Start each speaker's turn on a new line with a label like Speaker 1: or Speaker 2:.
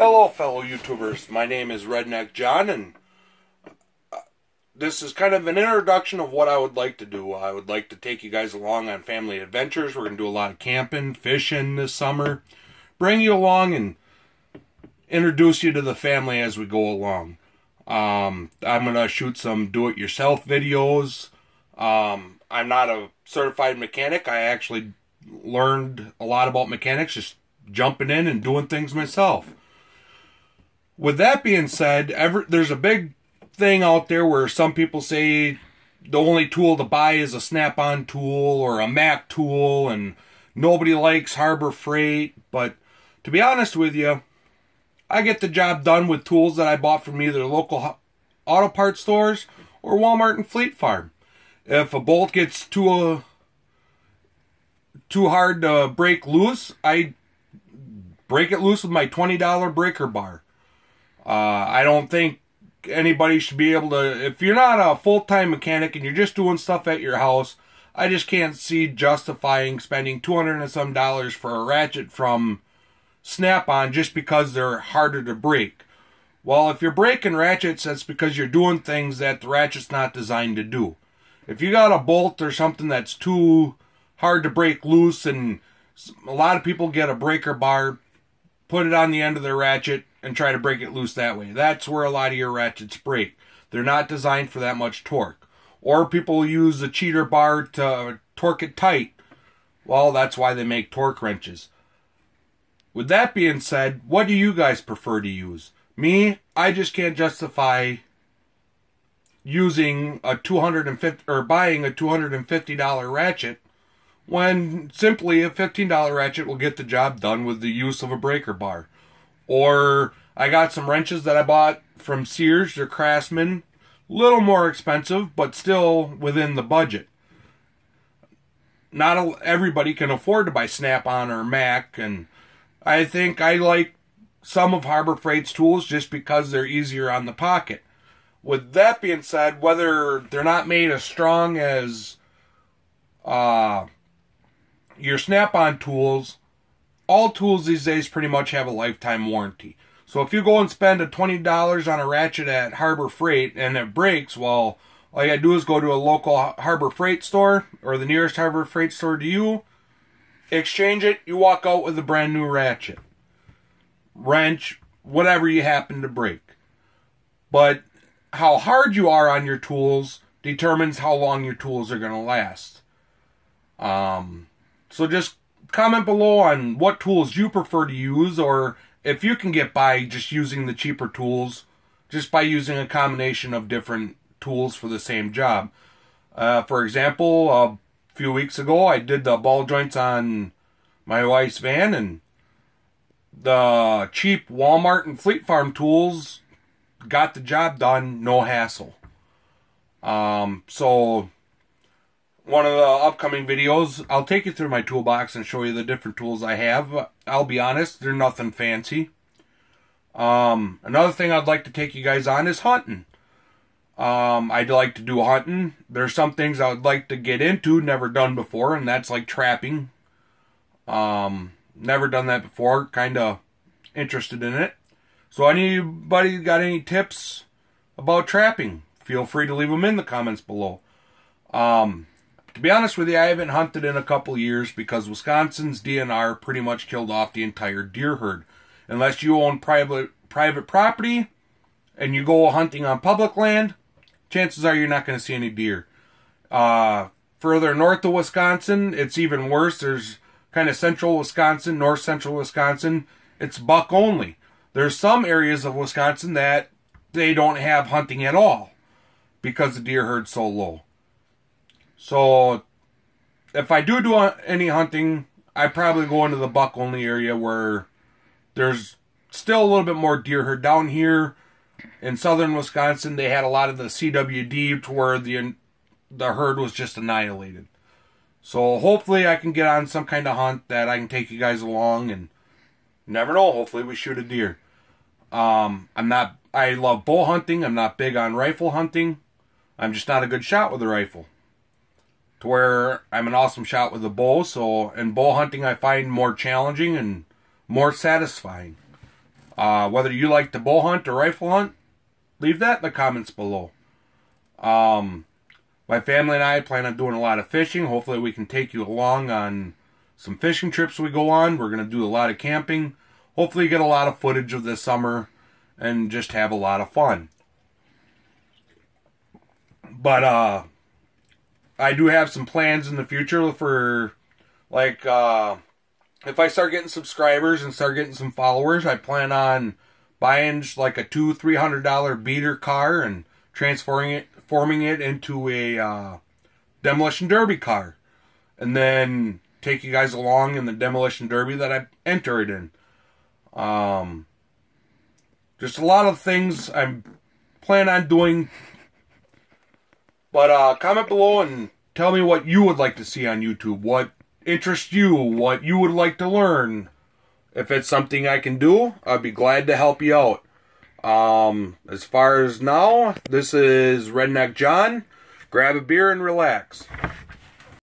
Speaker 1: Hello, fellow YouTubers. My name is Redneck John, and this is kind of an introduction of what I would like to do. I would like to take you guys along on family adventures. We're going to do a lot of camping, fishing this summer. Bring you along and introduce you to the family as we go along. I'm going to shoot some do-it-yourself videos. I'm not a certified mechanic. I actually learned a lot about mechanics just jumping in and doing things myself. With that being said, there's a big thing out there where some people say the only tool to buy is a Snap-on tool or a Mac tool, and nobody likes Harbor Freight. But to be honest with you, I get the job done with tools that I bought from either local auto parts stores or Walmart and Fleet Farm. If a bolt gets too hard to break loose, I break it loose with my $20 breaker bar. I don't think anybody should be able to, if you're not a full-time mechanic and you're just doing stuff at your house, I just can't see justifying spending $200 and some for a ratchet from Snap-on just because they're harder to break. Well, if you're breaking ratchets, that's because you're doing things that the ratchet's not designed to do. If you got a bolt or something that's too hard to break loose, and a lot of people get a breaker bar, put it on the end of their ratchet, and try to break it loose that way. That's where a lot of your ratchets break. They're not designed for that much torque. Or people use a cheater bar to torque it tight. Well, that's why they make torque wrenches. With that being said, what do you guys prefer to use? Me, I just can't justify using a $250 or buying a $250 ratchet when simply a $15 ratchet will get the job done with the use of a breaker bar. Or I got some wrenches that I bought from Sears or Craftsman, a little more expensive, but still within the budget. Not everybody can afford to buy Snap-on or Mac, and I think I like some of Harbor Freight's tools just because they're easier on the pocket. With that being said, whether they're not made as strong as your Snap-on tools, all tools these days pretty much have a lifetime warranty. So if you go and spend a $20 on a ratchet at Harbor Freight and it breaks, well, all you gotta do is go to a local Harbor Freight store or the nearest Harbor Freight store to you, exchange it, you walk out with a brand new ratchet, wrench, whatever you happen to break. But how hard you are on your tools determines how long your tools are going to last. So just comment below on what tools you prefer to use, or if you can get by just using the cheaper tools, just by using a combination of different tools for the same job. For example, a few weeks ago, I did the ball joints on my wife's van, and the cheap Walmart and Fleet Farm tools got the job done, no hassle. So one of the upcoming videos, I'll take you through my toolbox and show you the different tools I have. I'll be honest, they're nothing fancy. Another thing I'd like to take you guys on is hunting. I'd like to do hunting. There's some things I would like to get into, never done before, and that's like trapping. Never done that before, kind of interested in it. So anybody got any tips about trapping, feel free to leave them in the comments below. To be honest with you, I haven't hunted in a couple years because Wisconsin's DNR pretty much killed off the entire deer herd. Unless you own private property and you go hunting on public land, chances are you're not going to see any deer. Further north of Wisconsin, it's even worse. There's kind of central Wisconsin, north central Wisconsin. It's buck only. There's some areas of Wisconsin that they don't have hunting at all because the deer herd's so low. So if I do any hunting, I probably go into the buck only area where there's still a little bit more deer herd. Down here in southern Wisconsin, they had a lot of the CWD to where the herd was just annihilated. So hopefully I can get on some kind of hunt that I can take you guys along, and never know, hopefully we shoot a deer. I love bow hunting. I'm not big on rifle hunting. I'm just not a good shot with a rifle. To where I'm an awesome shot with a bow, so in bow hunting I find more challenging and more satisfying. Whether you like to bow hunt or rifle hunt, leave that in the comments below. My family and I plan on doing a lot of fishing. Hopefully we can take you along on some fishing trips we go on. We're going to do a lot of camping. Hopefully get a lot of footage of this summer and just have a lot of fun. But I do have some plans in the future for, like, if I start getting subscribers and start getting some followers, I plan on buying like a $200-300 beater car and forming it into a demolition derby car, and then take you guys along in the demolition derby that I entered in. Just a lot of things I'm planning on doing. But comment below and tell me what you would like to see on YouTube. What interests you? What you would like to learn? If it's something I can do, I'd be glad to help you out. As far as now, this is Redneck John. Grab a beer and relax.